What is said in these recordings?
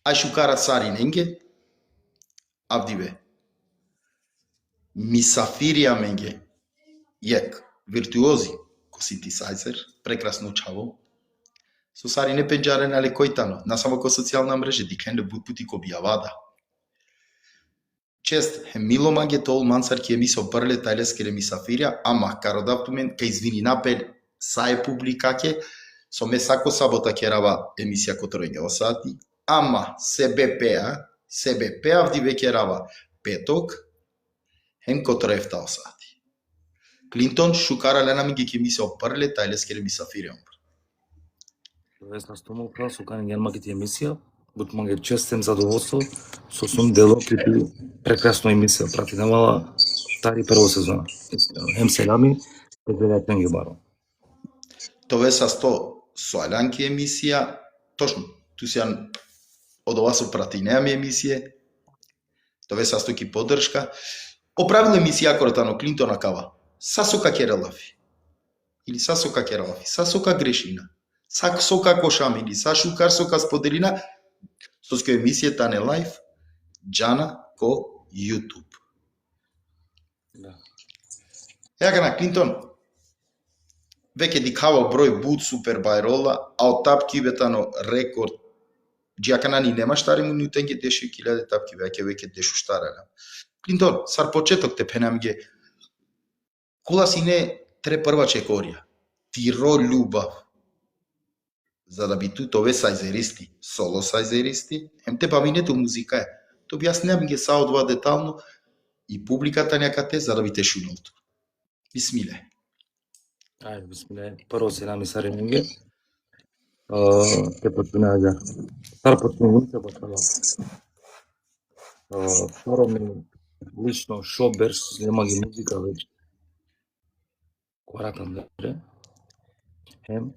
Ај шукара сариненге, авдиве. Мисафирија менге, јек, виртуози, ко синтесајзер, прекрасно чаво. Со сарине пенџаре на лекојтано, на само ко социјална мрежа, дикленде пути ко бијавада. Чест, мило маге тол мансар ки емисо брле тајлескере мисафирија, ама кародавтумен ка извини напел сај публикаке, со месако сабота керава емисија котројнео сати, ама СБП авдиве керава петок, хем котроевтао сати. Клинтон шукара лена миги ки емисија брле тајлескере мисафирија. Тоест на стомолка со кани генмагите емисија, бутманге честем задоволство, со сум дело ки прекрасно емисија прати намала тари прво сезона. Хем селами, гледатен ги баро. Тоа са 100 соаланки емисија, точно, ту сјан од ова со прати неаме емисија, тоа са 100 ки поддршка. Оправил емисија коротано Клинтона кава, са сока керелафи, или са сока керелафи, са сока грешина, са сока кошамини, са шукар сока споделина, со ско емисија тане лайф, джана ко YouTube. Да. Јака на Клинтон, веќе дикава број буд супер байрола, а од тапки ветано рекорд. Джакана ни нема штари минутенге дешу 1000 тапки, веќе дешу штареле. Клинтон, сар почеток те пенамге. Кола си не тре прва чекорија. Тиро љубав. За да би тут ове сајзеристи, соло сајзеристи, ем те бавинето музика е. То би јас не ги сао два детално и публиката някате за да би те шунолту. Бисмиле. Ајде, бисмиле. Прво се нами саренинге. Те почина да. Тар почина се почала. Второ ми лично шо берш нема ги музика веќе. Коратам добре. Хем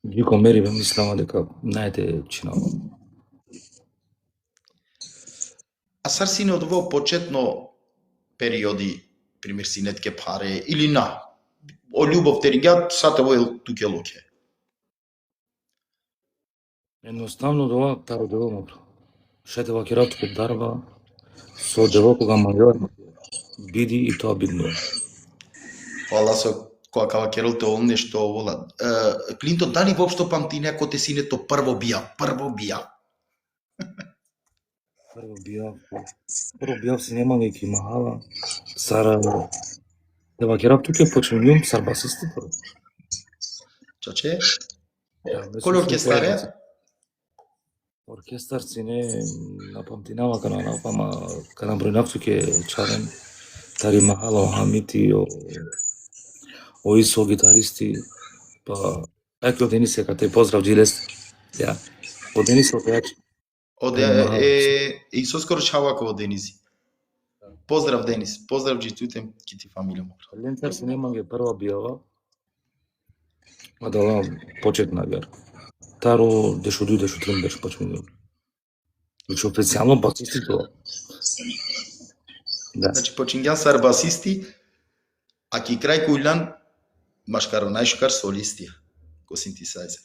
Джико мери бе мислама дека најде чинава. А сар сине од ово почетно периоди, пример синетке паре, или на, о љубов терингјат, сате во туке локе. Едноставно дова таро дело шетева кератко дарба, со девојкога мајор, биди и тоа бидно. Хвала со која кава керол те ол нешто вола. Клинтон, дали воопшто памти некој те синето прво бија? Прво бијав се немање ки махала, сара, дева керап туке почнем сар басисти прво. Чаче? Кој оркестар е? Оркестар си не напамтинава кана напама, кана бројнавцу ке чарен, тари махала, хамити, ои со гитаристи, па еки од Денисе кате поздрав Джилес. Ја, од Денисе опејачи. И со скоро чавако од Дениси. Поздрав Денис, поздрав Джитутем ки ти фамилија му. Лентар се немање прва бијава. Адала почетна гар. Таро дешу дуј дешу трем беше почнено. Значи официјално басисти тоа. Да. Значи почингјан сар басисти, а ки крај кујлан машкаро најшукар солистија, ко синтесајзер.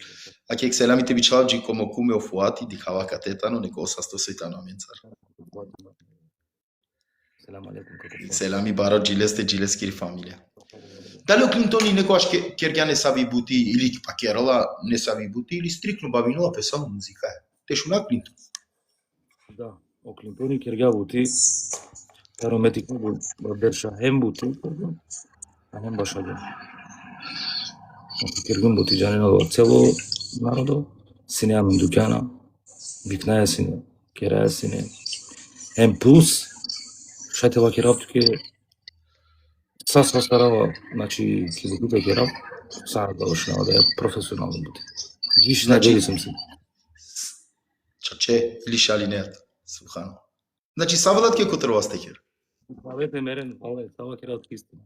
А ке екселамите бичалджи комо куме офуати дихава катетано, неко осасто сојтано аменцар. Селами баро джилесте джилескири фамилија. Дали о Клинтони некојаш кергја не сави бути, или па керола не сави бути, или стрикно бавинова песално музика е? Тешу на Клинтон? Да, о Клинтони кергја бути, таро метикно берша хем бути, а хем баша ден. Кергун бути джанено цело народо, сине амин дукјана, викнаја сине, кераја сине. Хем плюс, шатева керав туке, са старава, значи, ки го пита керав, са довршнава да е професионално бути. Виш на джели сум си. Чаче, или шалинејата, сухано. Значи, савалат ке котрова стекер? Павете мерен, сава керав истина.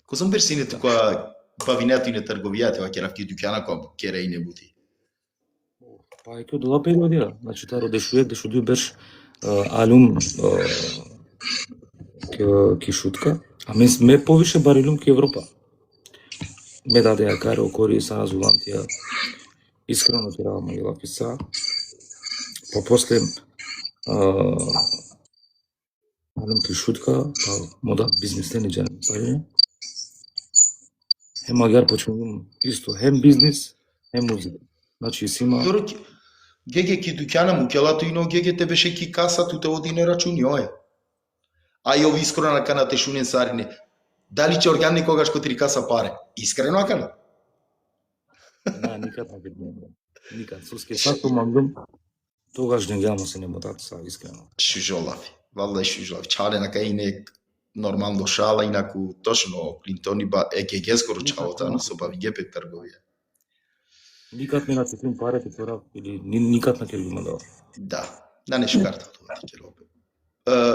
Ко сум персинето која бавинето и не трговијата, ова керав ки дукјана која кера и не бути? Па е ке дола 5 година, значи таро дешујек, дешудуј беш алум ки шутка, а ме повише барилум ки Европа. Ме даде ја каре окори са Зулантија, искрено ќе Магела писа. Па после Алим шутка, па мода бизнесте не джан пари. Хем магар почнувам исто, хем бизнес, хем музика. Значи си има Добро, геге ки дуќана му келато ино геге те беше ки каса туте одине рачуни ој. А и ови искрено на канате шунен сарине. Дали ќе органи когаш ко три каса паре? Искрено акана? никад не бидне. Никад. Суске сато мангам, тогаш не гјамо се не мотат са искрено. Шужолави. Валда шужолави. Чале на кај не нормално шала, инаку точно Клинтони ба ЕГГ скоро чалота, но со бави гепек трговија. Никад не нацепим парите тора или никад не ќе ги мандава. Да, да не шкарта тоа ти ќе робе.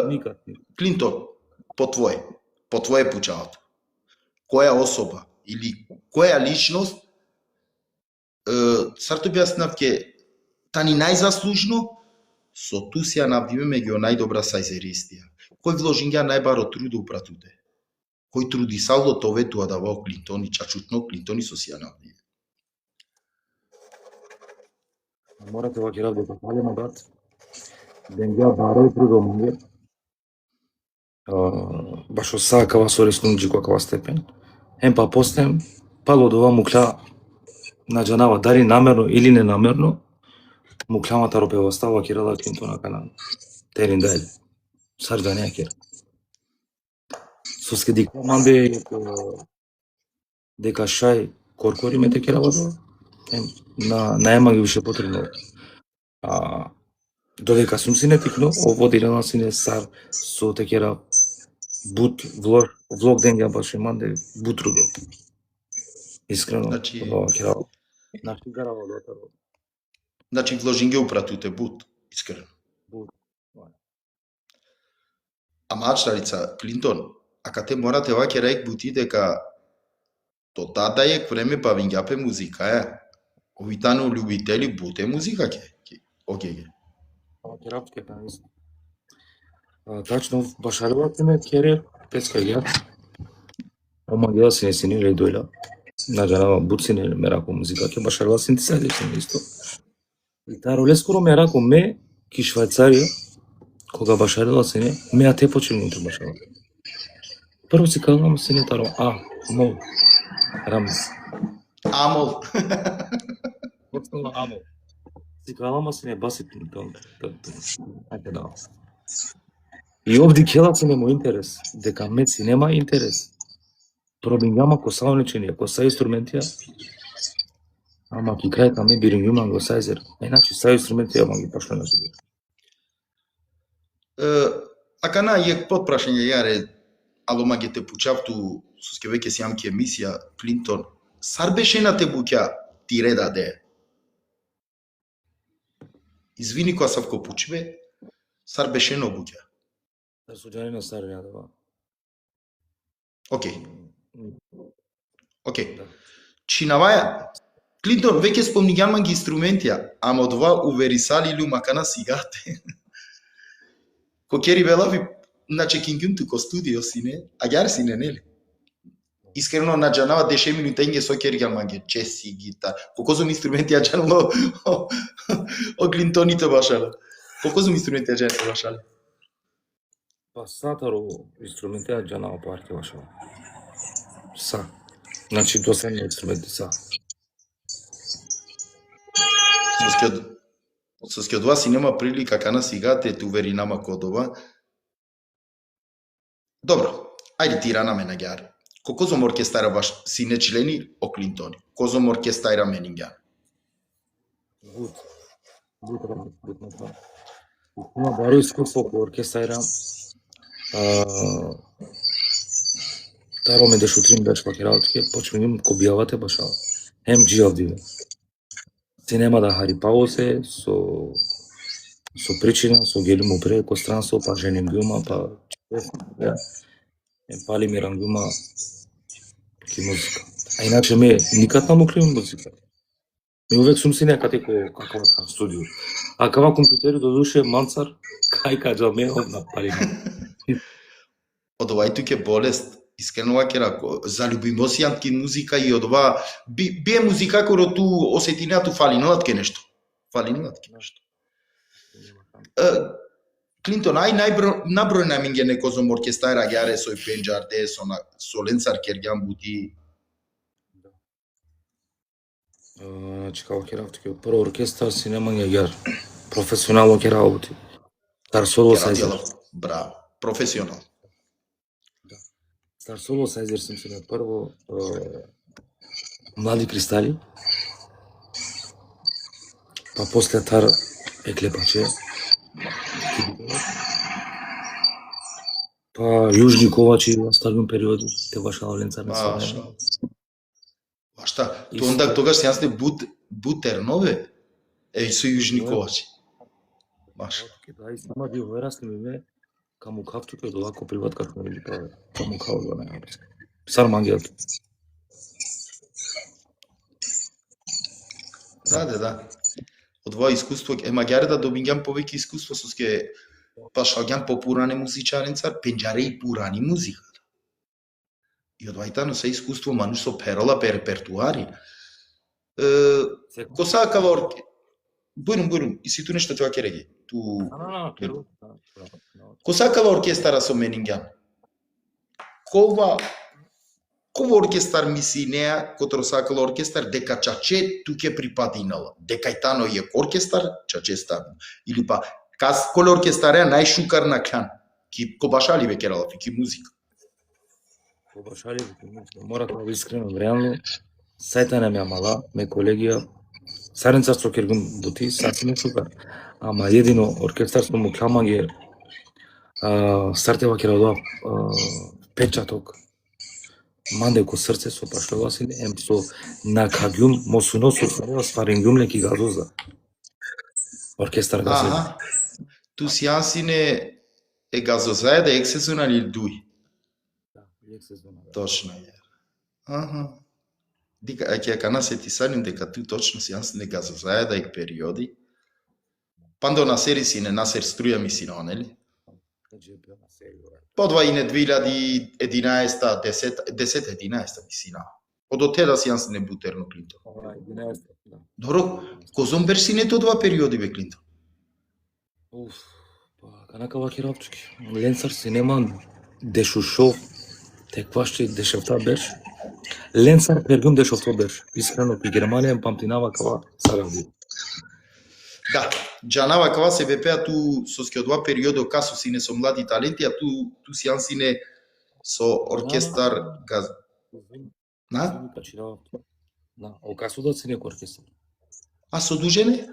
Никад. Клинтон, по твое пучалото, која особа или која личност сарто објаснав ке тани најзаслужно со ту си ја навдиме меѓу најдобра сајзеристија. Кој вложи ја најбаро труд упратуте. Кој труди салдо тове туа да во Клинтони чачутно Клинтони со си ја навдиме. Морате ва ќе работи палема брат. Денга барој трудо мунгер. Баш осакава со реснунџи каква степен. Ем па постем пало дова мукла наџанава дари намерно или ненамерно муклямата ропева става кирала Клинтона кана терин дајле. Сарда не кира. Соске дика мамбе дека шај коркори ме те кирала до. На ема ги више потребно. Додека сум си не тикно, ово дирана си не сар со те кира бут влог денга баш иманде бутрудо. Искрено. Значи кира. Наши гарава дотаро. Значи вложинге упратуте бут, искрено. Бут. Ама ачтарица, Клинтон, ака те морате ваќе рајк бути дека то тата е време па вињапе музика е. Овитано љубители буте музика ке. Океј. Ама ќе рапке на ист. Тачно башарувате ме керер песка ја. Ома гела се не синиле дојла. Наџанава бут синиле ме рако музика ке башарува синтесајле се исто. И та роле скоро ме рако ме ки Швајцарија кога башарила се не, ме а те почелни да башарила. Прво си казвам се не таро, мол, рамс. Амол. Потоа амол. Си казвам се не баси Клинтон. Ајде да. И овде кела се нема интерес, дека ме си нема интерес. Пробингама ко сауничени, ко са инструментија, ама ки крај каме бирингума го сајзер. Иначе са инструментија ама ги пашла на себе. Ака на јек подпрашање јаре, алома ги те пучавту со ке веќе си јамки емисија, Клинтон, сар беше на те буќа ти реда де? Извини која сав ко пучве, сар беше на буќа. Да суѓани на сар не да. Океј. Чинаваја, Клинтон, веќе спомнигама ги инструментија, ама од ова увери сали люмака на сигате. Кокери велави, значи кингунту ко студио сине, а јар сине, нели? Искрено наџанава 10 минута инге со кери гаманге, чеси, гитар. Колко зум инструменти ја джанало о Клинтоните башале. Колко зум инструменти ја джанало башале? Па сатаро инструменти ја джанало парти башале. Са. Значи доседни инструменти са. Со ке од вас и нема прилика кана сигате те увери нама кодова. Добро, ајде ти рана ме наѓари. Колко зом оркестара баш си не члени о Клинтони? Козом оркестара менинга? Бут на това. Има баро искуство по оркестара. Таро ме да шутрим беш паки работи, почнем ко бијавате башал. МГ овдиве. Се нема да харипао се со причина, со гелимо преко странство, па женим гума, па пали ми рангума ки музика. А иначе ме никад не мукливам музика. Ми увек сум си некаде каква студио. А кава компјутери до душе мансар, кај кажа ме одна пали. Од овај туке болест, Искрено ваќе рако, залюбимо си антки музика и од ова бие музика кој ту осетинеа ту фалинат ке нешто. Фалинат ке нешто. Клинтон, набројна минге некозом оркестара гјаре сој пенџарде, со ленцар кергјан бути. Значи, како ќе работи, прво оркестар си нема гјар, професионално ќе работи. Стар соло сајзер. Браво, професионално. Стар соло сајзер сум се на прво Млади кристали, па после Тар Еклепаче, па Јужни ковачи, оставим периоди, те ваша ленцар не се. Башта, тогаш се јасне Бутернове, со Јужни ковачи. Баш. Да, и сама би врасли ме каму кавтуке од овако приват како ми праве. Каму кавтуке не. Сар мангијат. Да. Од ова искуство, магјаре да добиѓам повеќе искуство со ке пашаѓам попуране музичаренцар, пенџаре и пурани музика. И од вајтано се искуство мануш со перола пе репертуари. Ко сакава Бујрум, и си ту нешто тоа ќе реги. Ко сакава оркестара со Менингјан? Кова оркестар миси неа, котро сакала оркестар, дека Чаче ту ќе припадинала. Дека и тано е оркестар, Чаче ставим. Или па, коле оркестар е најшукар на клан. Ко башали ве керала, ки музика. Ко башали ве музика. Мора да ви искрено, реално, сајта не ме мала, ме колегија, Саренцар со кергун бути, саси не шукар. Ама едино оркестар со му кламање, стартева керала печаток, манде ко срце со паштова си, ем со накагјум, мосуно со спарингјум леки газозда. Оркестар газозда. Ту сијансине е газозајда ексезона или дуј? Да, ексезона. Точно е. Дика, ќе кана се ти саним дека ту точно сијансине газозајда и периоди. Пандо на сери си не насер струја ми си на нели? Подва и не 2011, 10-11 мисина. Од теда си јас не бутерно Клинтон. Добро, козом берсинете од два периоди бе Клинтон? Па канака ваки рапчуки. Ленцар си нема дешушов, теквашти дешевта берш. Ленцар пергум дешовто берш. Искрено пи Германија памтинава кава саравди. Да, джанава кава се бепеа ту со ски од два периодо касо сине со млади таленти, а ту си јансине со оркестар газ. На? Да, окасо да си неко оркестар. А со дужене?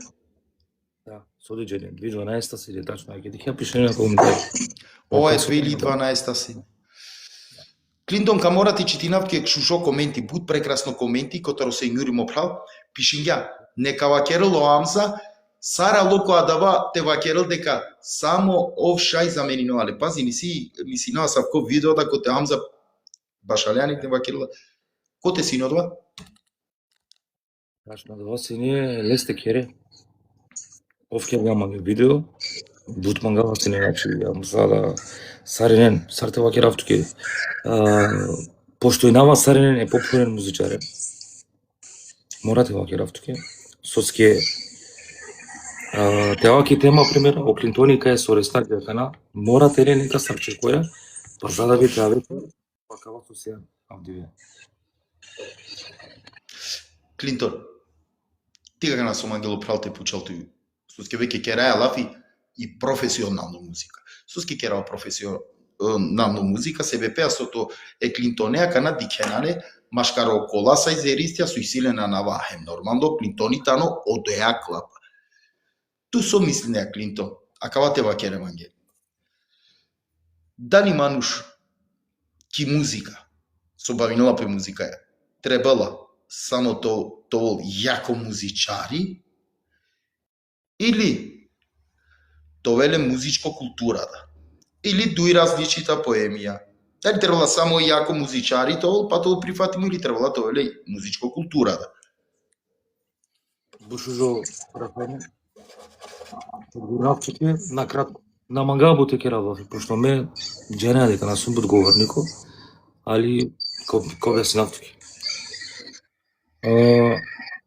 Да, со дужене. 2012 си е тачно, ќе ти ја пише на коментар. Ова е 2012 си. Клинтон каморати читинавки шушо коменти, буд прекрасно коменти, которо се јуримо прав, пишиња, нека вакерело амза, Сара локо адава те вакерел дека само овшај замениновале. Пази, ни си на Савко видео да коте амза башалјани те вакерела. Ко те синодва? Тачно, да си не лесте кере. Овке гамаме видео, буд мангава си не начи, амзада Саринен, Сарте вакеравтуке. Пошто и нама Саринен е популарен музичарен. Морате вакеравтуке. Соске Теаки тема, пример, о Клинтоника е со рестарт јакана, мора тере нека сарчекоја, па за да би тавете, па кава со се авдиве. Клинтон, ти како на со Ангело Пралте пучалту, суске веќе кераја лафи и професионална музика. Суске керава професионална музика, се бепеа со то е Клинтонеа кана дикенане, машкаро коласа и зеристија со исилена на вахем. Нормално Клинтонитано одеа клапа. Ту со мислинеа Клинтон, а кава те вакере манге. Дали мануш ки музика, со бавинола пе музика е, требала само тоа јако музичари, или довеле музичко културата, или дуи различита поемија. Дали требала само јако музичари, па тоа прифатимо, или требала довеле музичко културата. Бушужо пракојне. Одговоравчите накратко. На мангабу те керава, пошто ме дженеа дека на сум одговорнико, али кога си нафтуки.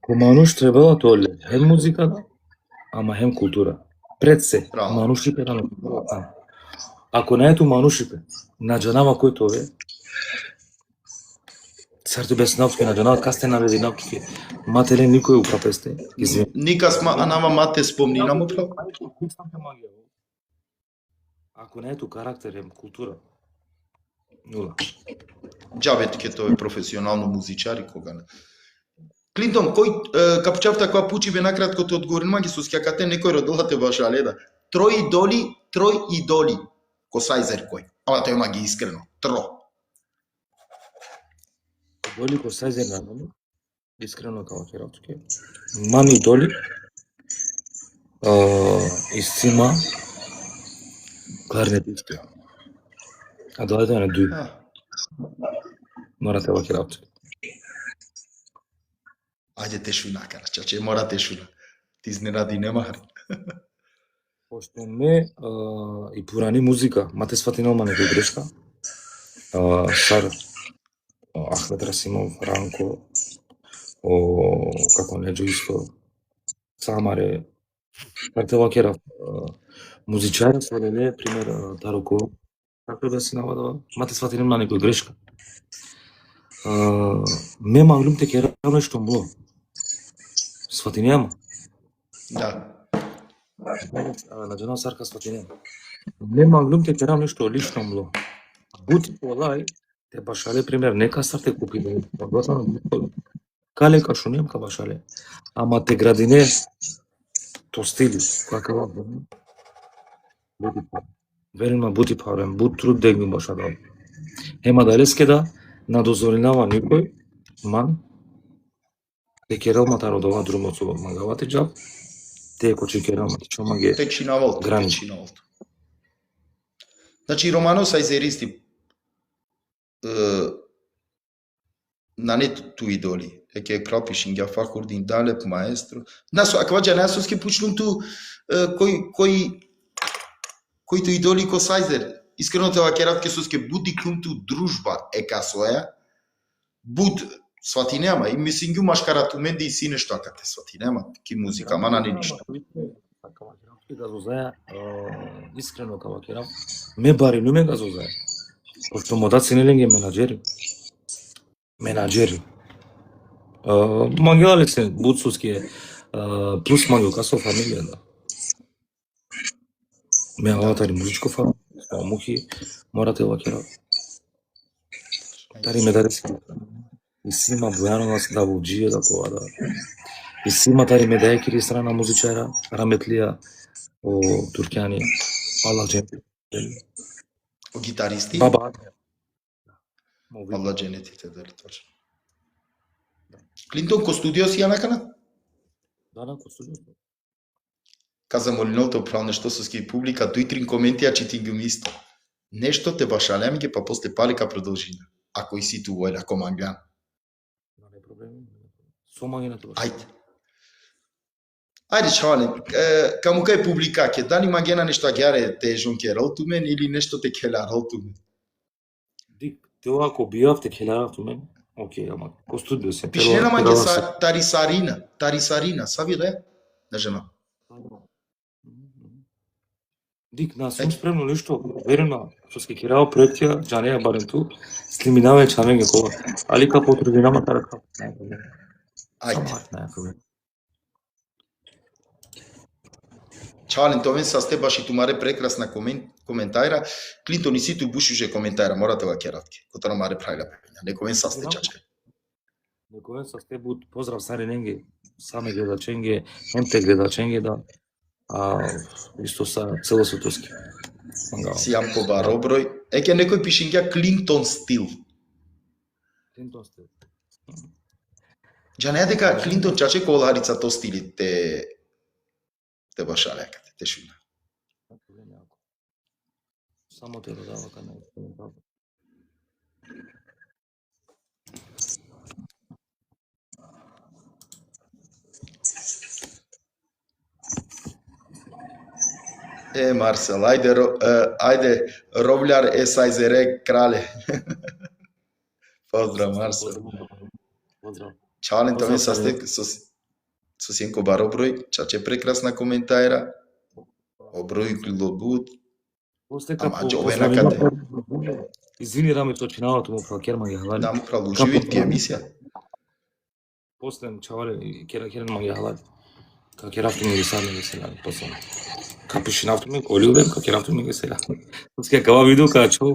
Ко мануш требала толе, хем музиката, ама хем култура. Пред се, Браво. манушите на култура. Ако не ето манушите, на джанава кој тоа е, царто без нафтуки на джанава, касте наведи нафтуки, матере никој упрапесте. Ника сма, анама мате спомнинам управо. Ако не ето карактер, е култура. Нула. Џабе ке тоа е професионално музичари кога не. Клинтон, кој капчав таква пучи бе накратко те одговори на магисуски, кате некој родила те баш аледа. Трој идоли. Косајзер кој? Ама тој маги искрено. Доли Косајзер на мене, искрено како керавчке. Мани доли, исцима, кларнетисти. А дојде на дуј. Морате ова керавчке. Ајде те шуна, карачаче, мора те шуна. Ти изненади нема. Пошто ме и пурани музика, мате сватинал некој грешка. Сар Ахмед Расимов, Ранко, како неđо исто, Самаре, картела керав, музичари свалеле, пример Таруко, како да си навадава, мате сватинал на некој грешка. Ме маглум те керав нешто мло. Сватинема. Да. На джана сарка сватинема. Ме маглум те керав нешто лично мло. Бути полај, те башале пример, нека стар те купи, кале кашо немка башале, ама те градине, то стили, какава, верима бути парем, бут труд дегми башале. Ема да лескеда, надозоринава никој, ман, те керал матародова друмоцу магавати джаб, те кочи керал матичо маге грани. Значи, Романо Сајзеристи, на нету идоли, ке пропишин ја фахурдин далеп маестро. Насо акваџа насос ке пучнуту кој ту идоли ко Сајзер. Искрено тоа керав ке соске буди кунту дружба екасоја. Буд сватинема и мислим ги машкарату менди и си нешто акате сватинема, ки музика, ама на не ништо. Газозаја, искрено кава керав, ме бари не ме газозаја. Пошто модаци не ленге менаджери. Магиале се буцуски плюс магио касо фамилија да. Ме аватари музичко фамилија, мухи, морате ова керав. Тари ме дарески. И сима Бојанова да воджие да кова да. И сима тари ме дајкири страна музичара, раметлија, о Туркјани, Аллах дженети. О гитаристи? Баба. Аллах дженетите, дали точно. Клинтон, ко студио си ја накана? Да, ко студио. Каза Молиното прав нешто со ски публика, дујтрин коментија че ти ги мисто. Нешто те башалем ги, па после палика продолжина. Ако и си ту војда, ако манган. Не проблеми. Со мангината башалем. Ајде, чавале, каму кај публика, ке дали магена нешто агјаре те жонкерал ту мен или нешто те келарал ту мен? Дик, те ако бијав те келарал ту мен, окей, ама ко студио се. Пишнена маге Тарисарина, сави да е? На жена. Дик, на сум спремно нешто, верено, што ски кирава проектија, джанеја барем ту, слиминаве чавенге кова, али ка потрудинама тарака. Ајде. Чален, тоа са сте баш и тумаре прекрасна коментајра. Клинтон и ситу бушуже коментајра, морате га кератке. Котара маре прајла пепења. Нековен са сте чаче. Нековен са сте буд поздрав сари ненге, саме гледаченге, емте гледаченге да, исто са целосветоски. Сијам по баро број. Еке некој пишинѓа Клинтон стил. Клинтон стил. Джа не дека Клинтон чаче коларица то стили те башале акате, те шуна. Само те додава кај мене. Марсел, ајде Ровљар Сајзере крале. Поздрав, Марсо. Поздрав. Чален тоа Поздрав, ми со Сенко бар оброј, чаче прекрасна коментајра. Оброј клилобут. Ама џовена кате. Извини, Рами, точиналото му пракерма ги хвали. Да му продолжи ти емисија. После чавале керен ма ги хвали. Как ерафту ми ги садне ги сега. После капишин авту ми колиудем, как ерафту ми ги сега. После кава видео качо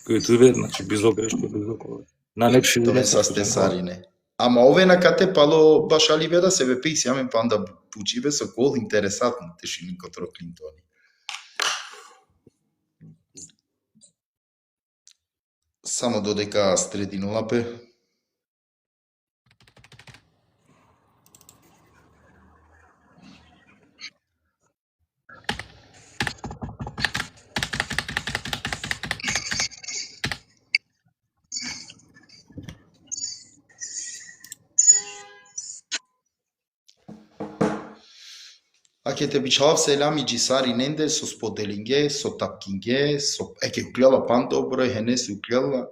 YouTube, значи безо грешко, безо кова. На лекши Тоа са стесарине. Ама ове на кате пало баш аливеда себе пи сјамен панда пучиве со кол интересатно тешини котро Клинтони. Само додека срединула пе. Ако те бичалав селами джисари ненде со споделинге, со тапкинге, со еке уклела пан добро, хене се уклела.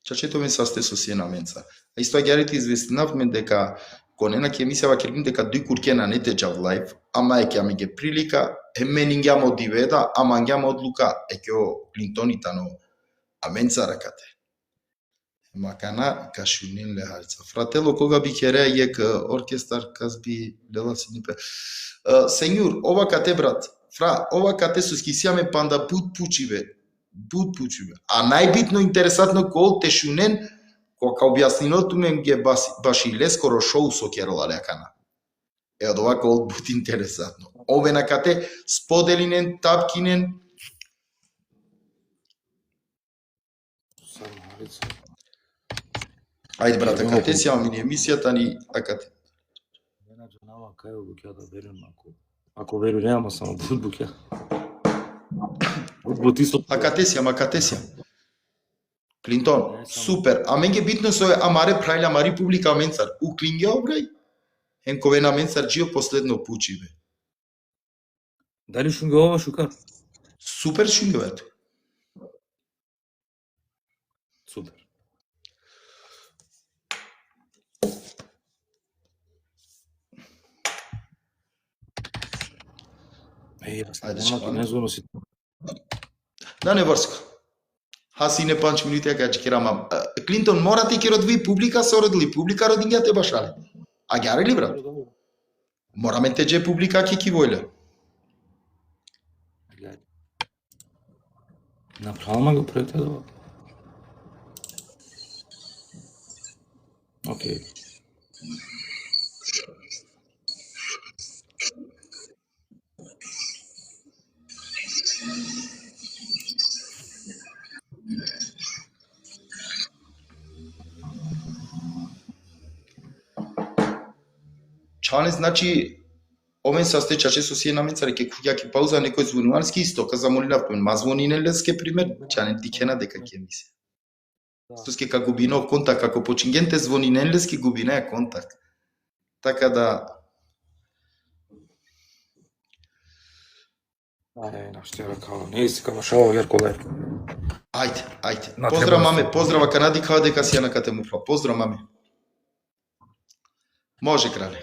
Чачето ме састе со сена менца. А исто агярите известинав мен дека конена ке емисија ќе дека дуј куркена не течав лайв, ама еке ами ге прилика, мен ингјамо одиведа, ама ингјамо одлука, еке о Клинтонитано, а менца ракате. Макана кашунин лехарца. Фратело кога би хереа ек оркестар казби лела синипе. Сенјур, ова кате брат, фра, ова кате со скисиаме панда пут пучиве. А најбитно интересатно кол тешунен кога објасниното мен ге баш и лескоро шоу со керола лекана. Од ова кол бут интересатно. Ове на кате споделинен, тапкинен. Ајде брат, кате си амини емисијата ни акате. Менаџа нама кај букја да верувам ако веру нема само букја. Акате си. Клинтон, супер. А мен ге битно со амаре прајля мари публика менцар. У клинге обрај. Енкове на менцар джио последно пучиве. Дали шунге ова шукар? Супер шунгевето. Супер. Ајде, не звоноси. Да не врска. Хаси не 5 минути ја кажи керама. Клинтон мора ти ке родви публика со родили. Публика родињата башале. А гјари ли брат? Мораме те дже публика ке ки војле. Направо го проекта да. Окей. Чане значи овен састечаше со сие наменцаре ке куѓа ке пауза некој звонуварски исто ка замолила пен ма звонинен леске пример чане дикена дека ке мисе. Стоске како губино контакт како почингенте звонинен леске губине контакт. Така да Што рекao, не си као шао јарко лев. Ајде. Поздрав маме, поздрава Канади као дека си ја на кате муфла. Поздрав маме. Може крале.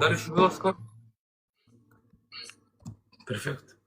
Дали што било скоро? Перфект.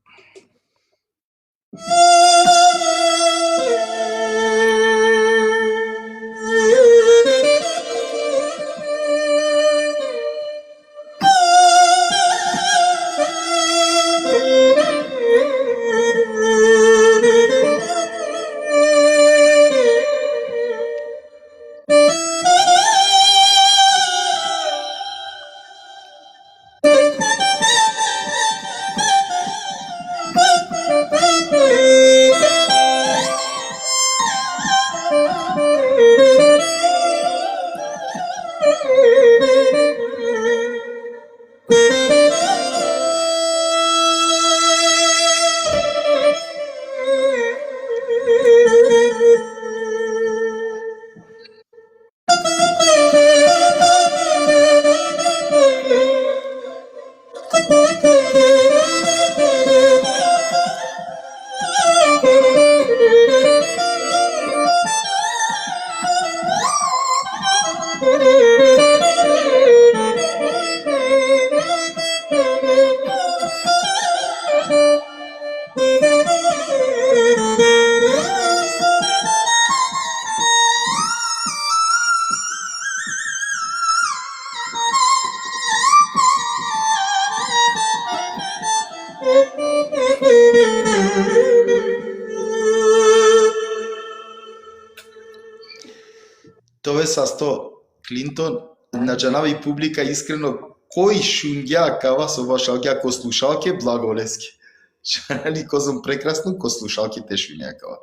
Тоа састо Клинтон, на джанави публика искрено кој шунгја кава со вашалке ко слушалке благолески. Шали козом прекрасно ко слушалке те шунгја кава.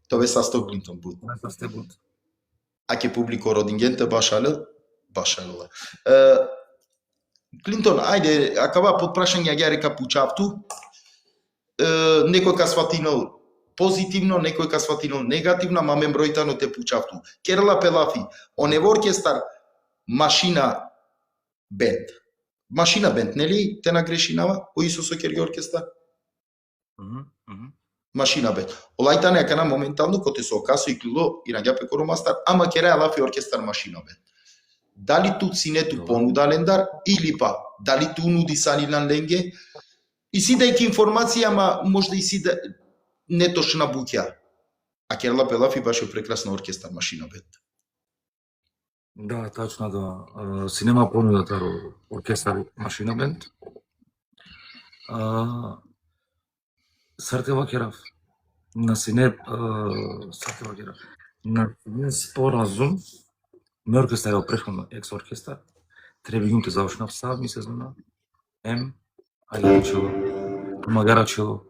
Тоа састо Клинтон бут. А ке публико родингенте башалел. Клинтон, ајде, акава под прашање ја река пучавту. Некој ка сватинал позитивно, некој ка сватинал негативно, ама мен бројтано те пучавту. Керла Пелафи, онево оркестар Машина бенд. Машина бенд, нели те нагрешинава? О Исусо Керги оркестар? Машина бенд. Олајтане акана моментално коте со окасо и клило и наѓапе коромастар, ама кере Лафи оркестар Машина бенд. Дали тут синету понуда лендар или па дали ту нуди санилан ленге? И си дајки информација, ама можда и си да неточна буќа. А Керла Пелафи баше прекрасна оркестар Машина бенд. Да, тачно да. Си нема понудата оркестар Машина бенд. Сартева Керав. На сине Сартева Керав. На сине споразум ме оркестар е претходно екс оркестар. Требигум те завршнав сам сезона. Ајарчело. Магарачело.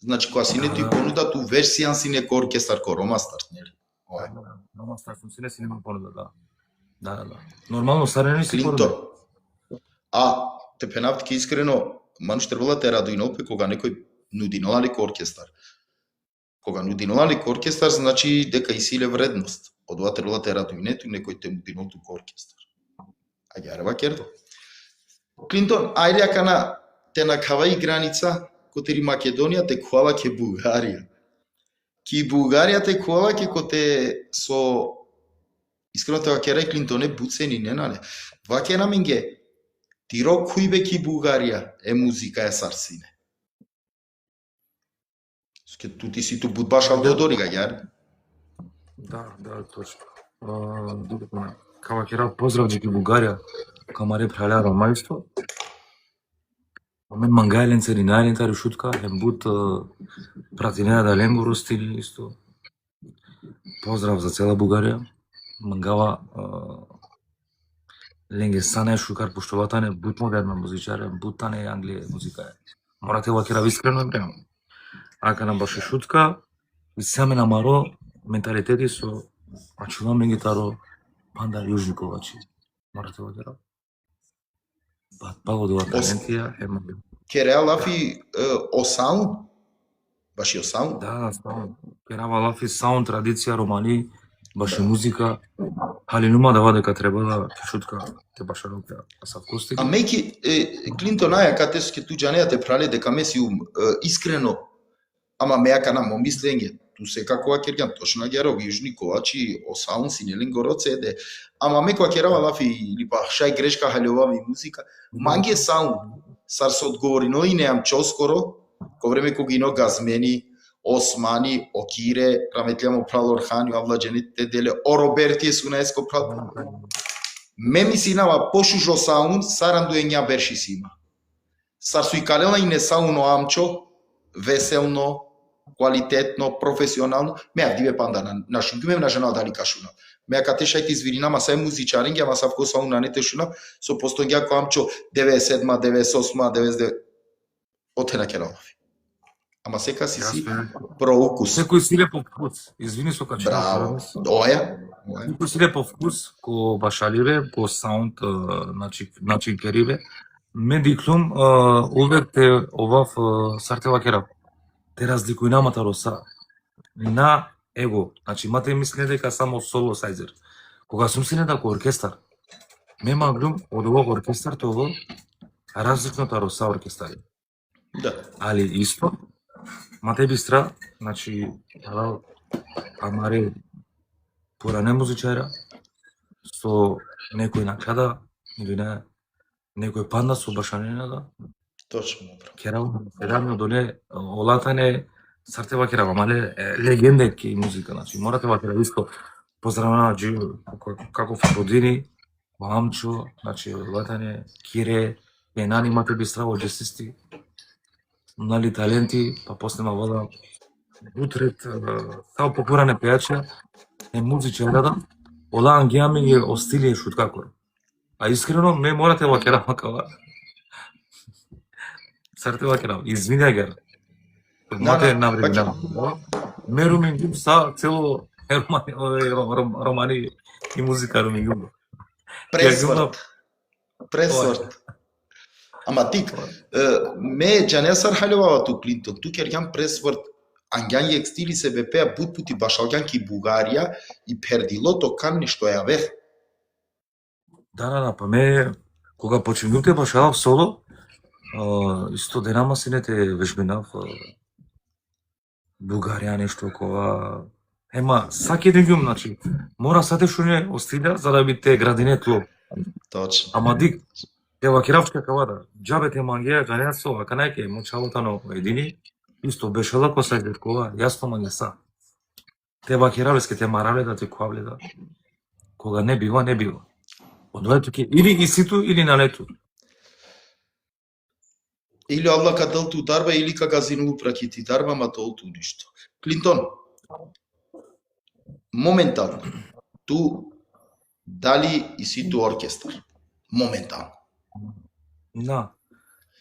Значи, кога си не ти понуда, ту версијан си неко оркестар ко Ромастар, нели? Ромастар сум си не си нема понуда, да. Нормално сарени си понуда. Те пенавтки искрено, мануш требала те радуинолпе кога некој нудинола неко оркестар. Кога нудинола неко оркестар, значи дека и силе вредност. Од ова требала те радуинето и некој те нудинол туко оркестар. Ајде, арева кердо. Клинтон, ајде акана те накава и граница, котери Македонија те куала ке Бугарија. Ки Бугарија те куала ке коте со искрено тоа ке рек Клинтоне буцени ненале. Ваке на минге тиро кој бе ки Бугарија е музика е сарсине. Ске тути си ту будбашал Додорига јар. Да, точно. Кава кера поздрав ки Бугарија, камаре праля ромајство. Мен мангајлен царинарен тари шутка, ембут пратинеа да ленгуру стили исто. Поздрав за цела Бугарија. Мангава ленге сане шукар поштоватане бут модерна музичаре, бутане Англија музика е. Морате вакера искрено време. Ака на баше шутка, и саме намаро менталитети со ачуваме гитаро панда Јужниковачи. Морате вакера. Паго дова талентија е мобил. Кереа Лафи о саунд? Баши о саунд? Да, саунд. Кереа Лафи саунд, традиција, романи, баше музика. Али нума да вадека треба да шутка те баша рука са акустика. А меки Клинтон аја кате ске туѓанеа те прале дека месиум искрено. Ама меака на момисленје. Ту секако акерган точно геро Јужни Ковачи о саунд синелин гороцеде. Ама меко акерава Лафи или па шај грешка халјова ми музика. Манге саунд сар се одговорино и неам чоскоро ко време кога ино газмени Османи, Окире, раметљамо прал Орханио, авладжените деле, о Робертие Сунаеско прал. Ме ми синава пошушо саунд, сарам дуења берши сима. Сар су и калела и не сауно амчо, веселно, квалитетно, професионално, меа диве панда на шунгиме на жена дали кашуна. Меа кате шајти извирина, ма сај музичаринги, ама савко сауна не тешуна, со постојќа ко амчо 97, 98, 99, оте на кералави. Ама сека си проукус. Секој си ле по вкус. Извини со качина. Браво. Оја. Секој си ле по вкус, ко башаливе, ко саунд, начин кериве. Мен диклум увек те овав сартева керав. Те разликуј намата роса. На его. Значи имате мислење дека само соло сајзер. Кога сум си недако оркестар, ме маглум од овог оркестар тоа разликната роса оркестари. Да. Али исто, мате бистра, значи, амаре поране музичара, со некој накада, или не, некој панда со башанина. Точно. Керавно доле, олатане, сартева керава, мале легенде ке музика, значи, морате вакера исто, поздравна Джио, каков родини, Амчо, значи, олатане, Кире, Пенани, мате бистра, оджесисти, нали таленти, па после вода Утрет таа популарна пејача е музичара, олаан ги ами ги остилие шуткакор. А искрено ме морате ва кера макава. Сарте ва кера. Извинјај гер. Мате на време. Меру ми ги са цело романи и музика ми ги. Пресврт. Пресврт. Ама тик, ме џанесар халева ту Клинтон, ту кергјан пресврт, ангјан јек стили се бепеа бут пути башалгјан ки Бугарија и пердилото кан нешто ја вех. Да, па ме, кога починувте башалав соло, исто денама синете вежбинав Бугарија нешто кога... Ема, саки ден гјум, значи, мора сате шо не остида, за да би те градине тло. Точно. Ама дик, ева киравчка кавада, џабе те мангија, ганеасо, а канајке, мочалотано едини, исто беше лако сајдет кога, јасно манге са. Те бакиравлеске, те маравле да те куавле да. Кога не бива, не бива. Одвајто ке, или иситу, или на лету. Или Allah ka dal tu darba, или ka gazinu пракити дарба, ма тол ту ништо. Клинтон, моментално, ту дали и си ту оркестар? Моментално.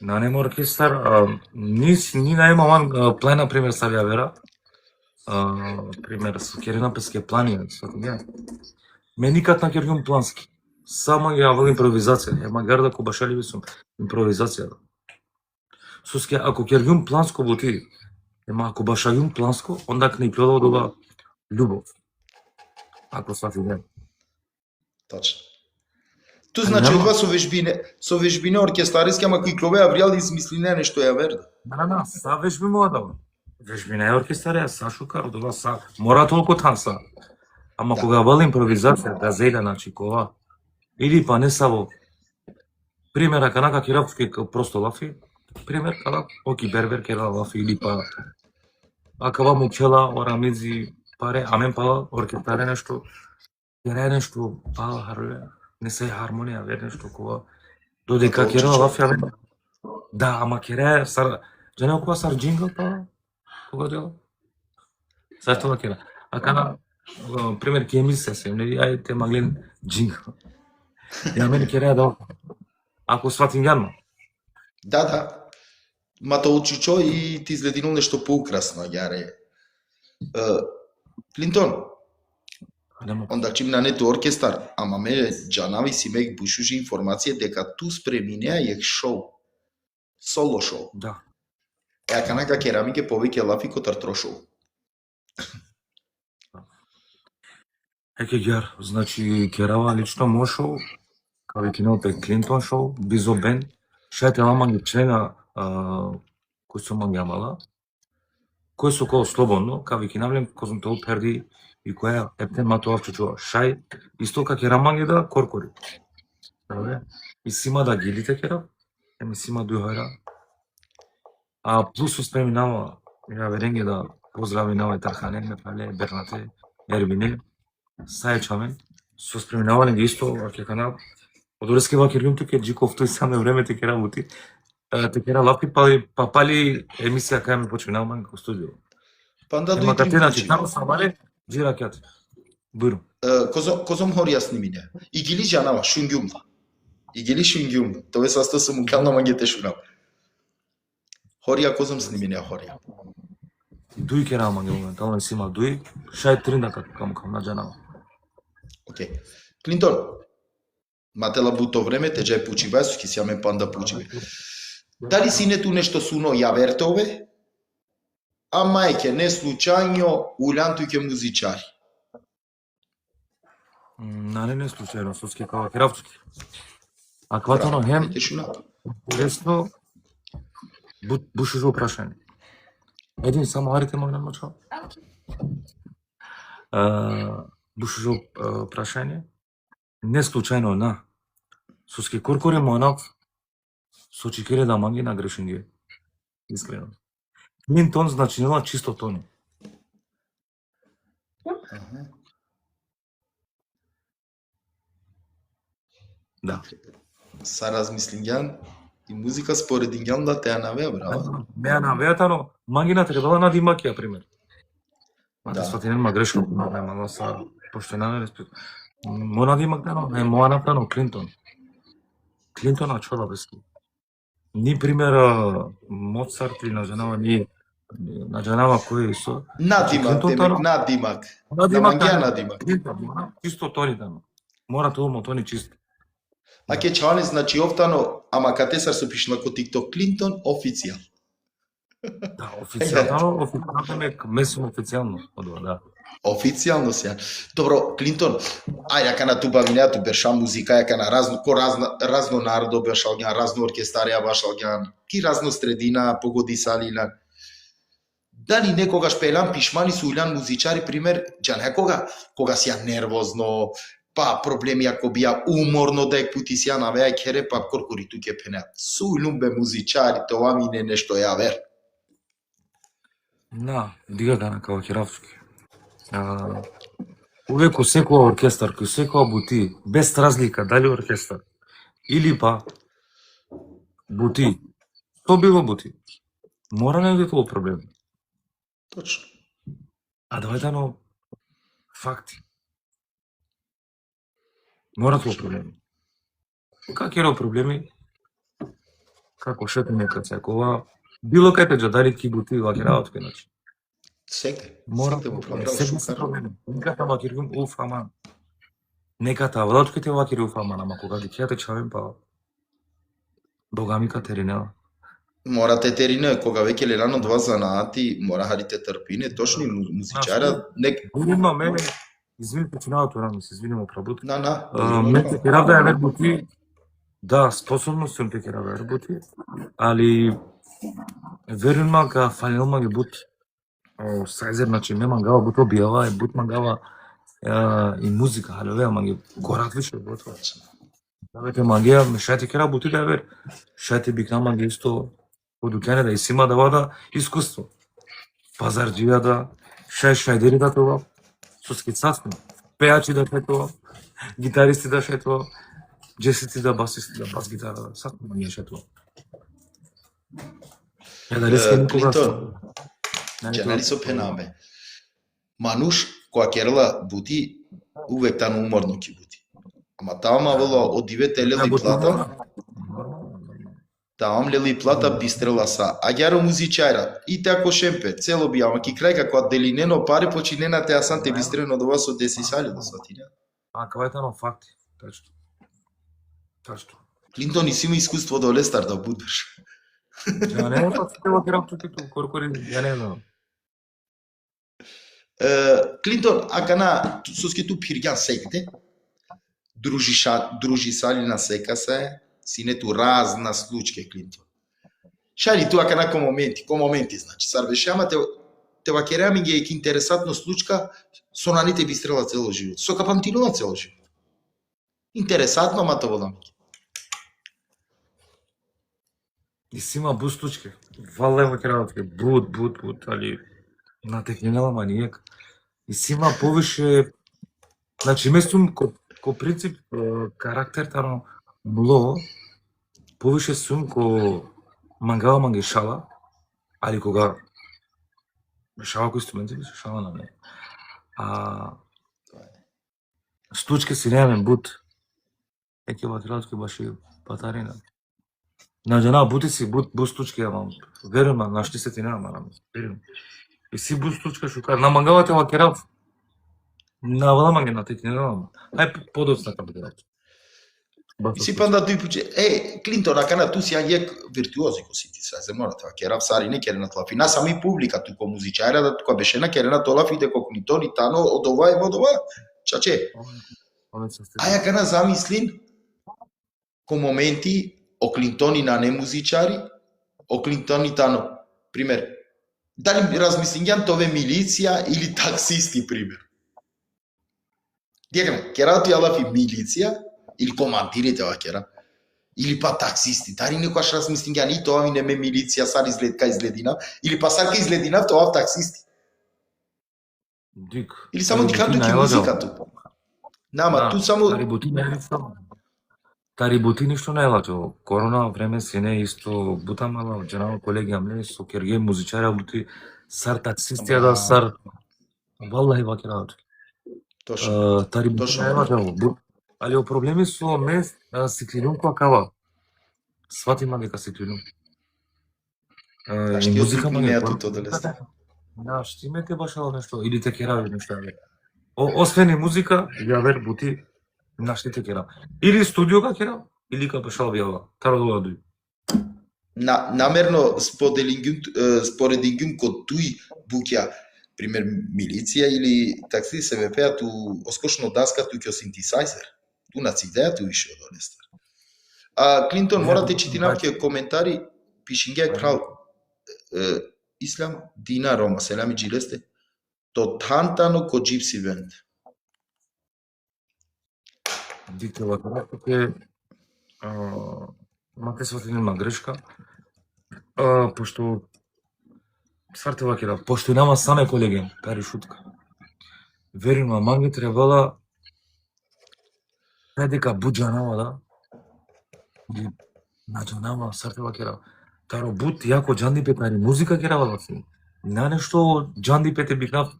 На нема оркестар, ни најмаман план, например, Савија Вера, пример, со Керина Песке плани, ме никад на Кергјум плански, само ја вол импровизација, ема гарда ко башали би сум импровизација. Суске, ако Кергјум планско бути, ема ако башајум планско, онда не прело дова љубов. Ако свати ден. Точно. Ту значи од вас со вежбине оркестариски, ама кои клове авријал измислине нешто ја верда. Да, са вежби му дава. Вежбина е оркестарија, са шукар, дова са, мора толку танса. Ама кога вали импровизација, да зејда, значи, кога, или па не саво, пример, ака нака киравски просто лафи, пример, када, оки бербер кера лафи, или па, ака ва мучела, орамидзи, паре, амен па, оркестаре нешто, кера нешто, па, харле, не се хармонија, вер нешто, кога, додека кера лафи, амен, да, ама кера, сар, джане окува сар джингл, па, кога дела? Сар тоа кера. Ака на, пример, ке мисля се, не ај те маглен джингл. Ја мене кера да, ако сватим јадно. Да. Ма то учучо и ти изглединул нешто поукрасно, јаре. Клинтон, онда чим на нету оркестар, ама ме џанави си мег бушуши информација дека ту спреминеа јек шоу. Соло шоу. Да. Ака нака керамике повеќе лафи котар трошоу. Еке гјар, значи керава лично мо шоу, кај киното Клинтон шоу, Бизо Бен, шајте ламанги члена кој со манги амала, кој со кол слободно, кај кинавлем козум тол перди и која ептен матуав чучува шај, исто ка кераманги да коркори. И сима да гилите керав, еми сима дујхајра. А плюс спреминава, ја веренге да поздрави на Тархане, Мефале, Бернате, Ербине, Сајчамен, со спреминавање ги исто, ќе канал, од Ореске Вакирјум туке Джиков тој саме време те кера бути, те кера лапи, па пали емисија каја ми починал манг во студио. Па да Ема кате начи, тамо самале, джира кјат, биру. Козом хорија снимине. И гили џанава, шунгјумва. И гили шунгјумва. Тоа састо сум укална мангете шунав. Хорија козом снимине, хорија. Дуј кера манге моментално си има дуј, шај тринда како на џанава. Океј. Клинтон, матела буто време, те џај пучивај, ски си јамен панда пучиве. Дали си нету нешто суно ја вертове, а мајке не случајно улјантујке музичари? Не случајно, соски кава керавчки. А кватано хем, лесно, бушужо прашање. Един само харите могна мочо. Бушужо прашање. Не случајно на. Соски коркоре монав, со чикере да манги на грешинге. Искрено. Клинтон значи нела чисто тони. Да. Са размислињан и музика според ињан да те ја навеа, браво. Ме ја навеа, но мангина требала на димакија, пример. Ма Да. да свати нема грешка, нема да са поштена респект. Мора да има гледано, не моа направено Клинтон. Клинтона чола бески. Ни примера Моцарт или на женава ни на женава кој со Надимак, демек, надимак. На мангија надимак. Клинтон, чисто тони тано. Мора тоа мотони чисто. А ке чани, значи офтано, ама катесар се пишна ко TikTok Клинтон официјал. Да, официјално, месимо официјално, одва, да. Официјално се. Добро, Клинтон, јака на тубавинеа, ту берша музика, јака на разно народо бершал гјан, разно оркестарија башал гјан, ки разно средина, погоди салилан. Дали некогаш пелан пишмани су илјан музичари, пример, џа некога, кога сија нервозно, па проблеми ако бија уморно, дек пути сија навеа кере, па коркори туке пенеа. Су илумбе музичари, тоа ми не нешто ја вер. Да, дига на као Киравски. Увек у секоја оркестар, у секоја бути, без разлика дали оркестар или па бути, што било бути, мора негде тоа проблем. Точно. А давајте факти. Мора тоа проблеми. Как е проблеми? Како шето некад секова, било кај те дали ки бути ваки работи, значи. Секде. Мора Секде му проблеми. правил Секде се проблеми. Неката вакиргум уф аман. Неката владките вакири уф аман, ама кога ги кјате чавен па богами Катерина. Мора те терина, кога веќе ле рано два занаати, мора харите трпине, точни музичара, Има мене, извини починаото рано, се извинимо прабут. Мене те керавда е вербути, да, способно сум те керавда вербути, али верујма ка фалилма ги бут. Сайзер, значи, ме мангава буто бијава, бут мангава и музика, халеве, манги горат више бутва. Давете мангија, шајте кера бути да вер, шајте бикна манги исто подукјане да исима да вада искуство. Пазарджија да, шајдери да това, со скицацно, пејачи да шајтова, гитаристи да шајтова, джесици да басисти да бас гитара да, сакно мангија шајтова. Клинтон, џанали со пенаме. Мануш, која керала бути, увек тану уморно ки бути. Ама тама воло од дивете лели плата, тамам лели плата бистрела са. А јаро музичајра, и тако шемпе, цело би, ама ки крај како делинено пари починена те асан те бистрено до вас од деси сали да сватиня. А кавајтано факти, точно. Точно. Клинтон и си има искуство до Лестар да будеш. Ја не е тоа се во кераптуки ту, коркори, ја не знам. Клинтон, акана соски ту пирѓан секде, дружи сали на сека се, синету разна случке, Клинтон. Шали ту акана ко моменти, значи, сарвеше, ама те вакереа ми ги е интересатно случка, со наните би стрела цело живот, со капамтинува цело живот. Интересатно, ама тоа волам ги. И си има бут случке, вале вакераатке, бут, али на технинала манијак. И си има повише, значи местум ко принцип карактер таро мло, повише сум ко мангава манги шала, али кога шала кој инструменти се шала на не. Случке си неамен бут, еке вакераатке баши патарина. На жена бути си бут случки, ама верувам, нашти се ти нема, верувам. И си бут случка шукар, на мангавате вакерав, на валаманге на текни нема. Ај подоцна капиталот. Си панда дуј пуче, Клинтон, акана ту си јек виртуози ко си ти се морате вакерав, сари не керена тлафи. На сами публика, туко музичајра, да тука беше на керена толафи, деко Клинтон и тано, од ова и од ова, чаче. А јакана замислин, ко моменти, о Клинтони на немузичари, о Клинтони тано, пример, дали размислим јан тове милиција или таксисти, пример. Дјекаме, керат јалафи милиција, или командирите вакера, или па таксисти, дали некојаш размислим јан и тоа ми не ме милиција, сар изгледка изгледина, или па сар ка изгледина, тоа таксисти. Дик. Или само дикам туки музика ту. Нама, ту само... Тари бути ништо не е лачо. Корона време си не исто бута мала, дженава колегија мле, со керге музичара бути, сар таксистија да, сар Валлахи ваки работи. Точно. Тари Точно. нема жал. Али о проблеми со мес сиклинум која кава. Сватима дека сиклинум. А И што музика ти мање. не тоа делесте? Да, што име те башало нешто или те керави нешто. Освен и музика, ја вер бути нашите те керав. Или студио керав, или ка башал бјава. Таро доладуј. Намерно споредингум кod туј буќа пример милиција или такси се вепеа ту оскошно даска ту ќе синтесайзер. Ту на цидеја ту више од онестар. Клинтон, морате читинавке коментари, пишингеа крал Ислам Дина Рома, селами джилесте, то тантано ко джипси бенд. Дите вака мате сватинема грешка, пошто сварте вакира, пошто нема саме колеги, тари шутка. Верима, манги требала дека буџанава да. Наџанава сварте вакира. Таро бут јако џанди петари музика керава да си. На нешто џанди пете бикнав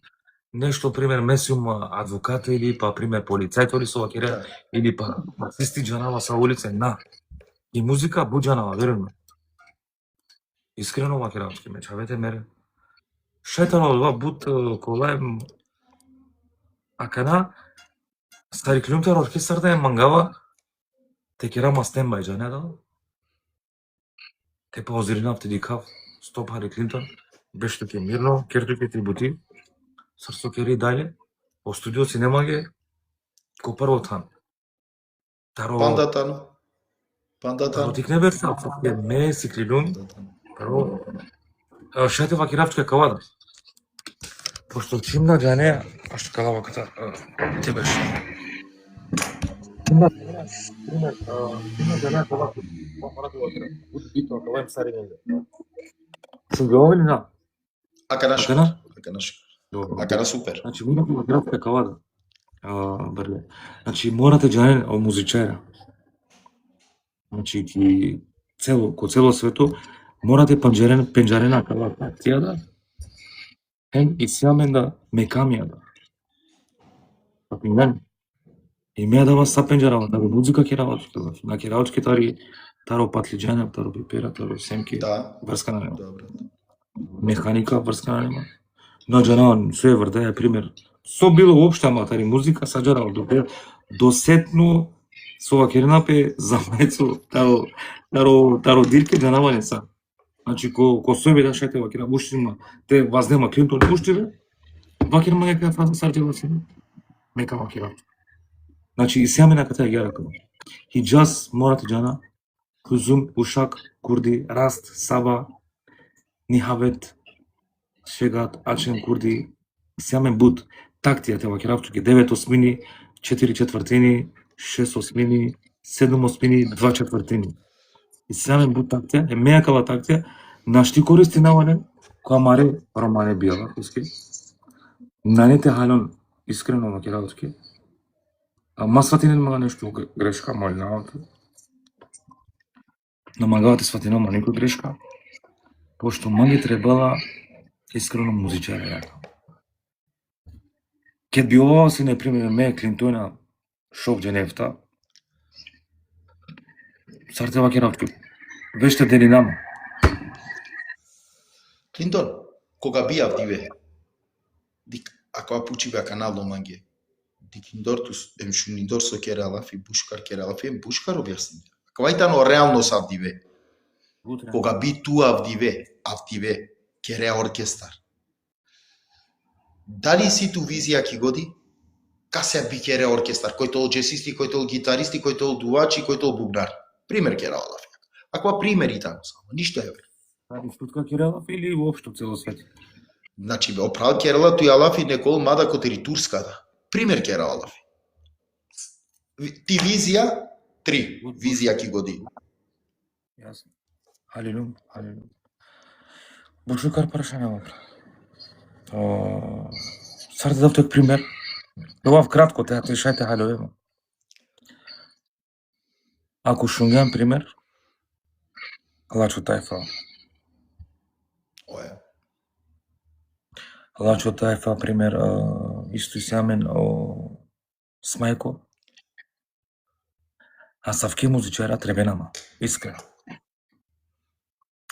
нешто пример месиум адвоката или па пример полицајто или со вакира или па систи џанава са улице на. И музика буџанава, верувам. Искрено вакира ме чавете мере. Шетано ова бут колаем акана стари клюмтар оркестар да е мангава те керама стенбај џане да. Те паузиринав те дикав стоп Хари Клинтон беше ке мирно керту ке трибути срсто кери дале во студио си немаге ко прво тан таро Пандатано тик не берса ке ме си клинун прво шете вакиравчка кавада пошто чимна џане ашто калава ката те беше чимна џане кава бито кава сари менде Шугава или на? Акана супер. Значи, морате да графте кавада. Брле. Значи, морате џане музичаја. Значи, ко цело свето, морате пенџарена кава партија да. И сјамен да мекамија да. Пак мен. И меја да вас са пенџарава, да музика керавачки. На керавачки таро патлиџане, таро пипера, таро семки. Да. Врска на нема. Добро. Механика врска на нема. Наџанаван суевр да е пример. Со било воопште аматари музика саџарал досетно со вакернапе за мајцо таро дирке џанавање са. Значи ко сојбе да шете вакера буштима те вазнема Клинтон буштиве. Вакер мајка фаза саџала си. Мека вакера. Значи и сјамена ката ја ракам. Хиџаз морате џана Кузум, Ушак, Курди, Раст, Саба, Нихавет, Шегат, Ачен, Курди, Сјамен Буд, тактија те вакеравчуки 9 осмини, 4 четвртини, 6 осмини, 7 осмини, 2 четвртини. И Сјамен Буд тактија е мејакава тактија, нашти користи навале, која маре романе бијала, иски. Нанете халон искрено вакеравчуки. Масватинен мага нешто грешка, молинавате. Намагавате сватинама некој грешка, пошто маги требала искрено музичара јака. Ке би оваа си, например, ме Клинтона шоп Дженефта, сарте вакеравки, веште дели нама. Клинтон, кога бијав диве, ако пучиве канал ломанге, дикиндортус емшуниндор со кералафи, бушкар кералафи, бушкар објасни. Квајтано реално сав диве. Кога би ту авдиве, кере оркестар. Дали си ту визија ки годи? Ка се би кере оркестар, кој тол джесисти, кој тол гитаристи, кој тол дувачи, кој тол бубнар. Пример кере Олаф. Аква примери таму само, ништо е вер. Дали стутка кералаф или воопшто цело свет? Значи, оправ керала туј Алафи некол мада котери турската. Пример кере Олаф. Ти визија 3 визија ки годи. Јасно. Халилум. Бошукар прашање вакра. Сар да давтек пример. Ова кратко те шајте халилум. Ако шунгам пример, Лачо тајфа. Оја. Лачо тајфа пример исто сјамен смајко. А савки музичара требенама, искрено.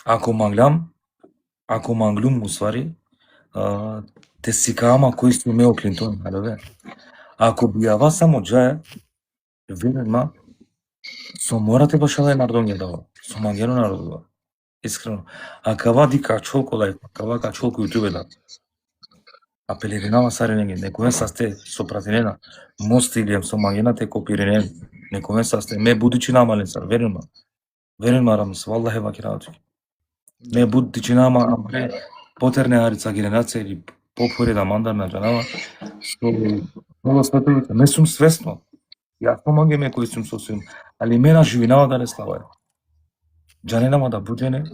Ако манглум усвари, те сикаама кој сте мео Клинтон, але. Ако бијава само джаја, верма, со морате башале нардонге дава, со мангено народува. Искрено. А кава дика чолко лайк, кава ка чолко ютубе да. А пелеринава саренеге, некој састе со пратенена, мост или со мангена те копиренен, некој састе, ме будучи намален сар, веренма рамс, валлахе вакирату. Ме будучи намален, потерне арица генерација или попори да мандар на джанава, много световите, не сум свесно. Јас помагаме кои сум сосвим, али мена живинава да не славаја. Джаненама да будене,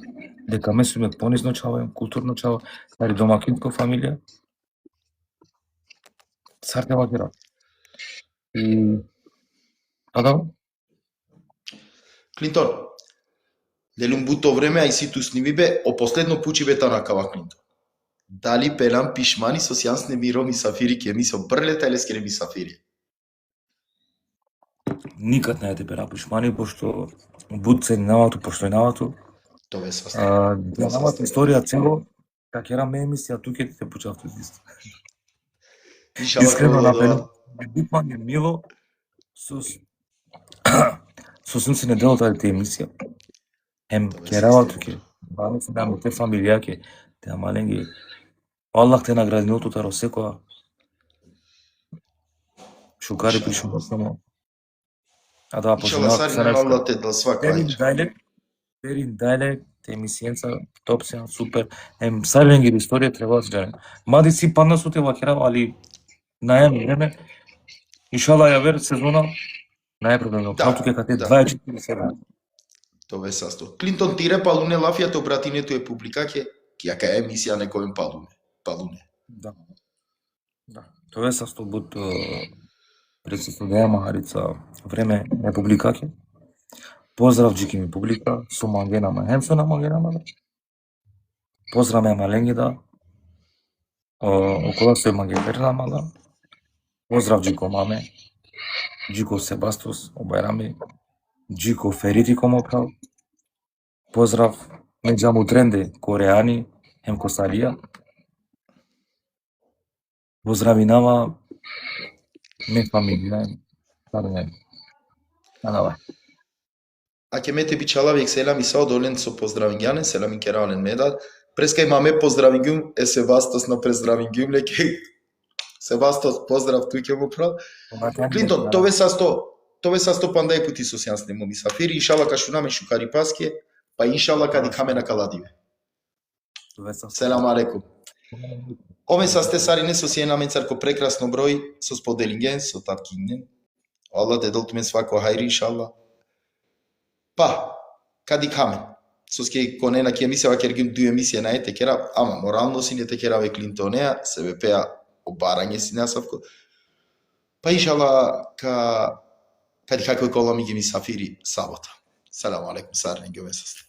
дека ме сум понизно чава, културно чава, ари домакинско фамилија. Сарте вакира. И да. Клинтон, делум буто време, а и си ту снимибе, о последно пучибе та на кава Клинтон. Дали пелам пишмани со сјанс немиро мисафири ке ми со брлета или скере мисафири? Никад не те пера пишмани, пошто буд се навату, пошто е навату. Тоа е састе. Навату историја цело, как era ме емисија, туке те почавте исто. Искрено напелам. Буквално е мило, сосем се не дело таа емисија. Ке работу ке, бавно се даме те фамилија ке, те маленги. Аллах те награди ното таро секоја. Шукари пришмо само. А да почнаа се нешто. Те да свака. Перин дайлек, те емисијенца топсија супер. Саренги историја треба да се мади си падна со те вакера, али најам време. Иншала ја вер сезона најпроблемно. Као туке каде 24/7. Тоа е састо. Клинтон тире палуне лафијата обратинето е публика ке јака емисија некој палуне. Да. Тоа е састо буд председател Магарица време на публика ке. Поздрав джики ми публика со мангенама, хемсо на мангенама. Поздрав ме маленгида. Окола се мангенама да. Поздрав джико маме. Джико Себастос обајрами. Джико Ферити комо прав. Поздрав меѓаму тренде кореани, хемко салија. Поздрави нава ме фамилија. А ке мете бичалавек селам и саодолен со поздравињанен, селам и керален медал. Преска имаме поздравињум е Себастос на поздравињум леке. Себастос, поздрав, туј ќе го прав. Клинтон, тоа е састо пандај пути со сјанс немо мисафири, иншала кашунаме шукари паске, па иншала кади камена каладиве. Селам алейкум. Ове састе сарине со сиена менцарко прекрасно број, со споделинген, со таткинген. Аллах те долтуме свако хајри, иншалла. Па, кади камен. Соске конена ке емисија кергим ду емисија на ете кера, ама морално си не те кераве Клинтонеа, себе пеа обарање си насавко. Па иншалла кади како кола ми ги мисафири сабота. Салам алейкум, сарне ги овесасте.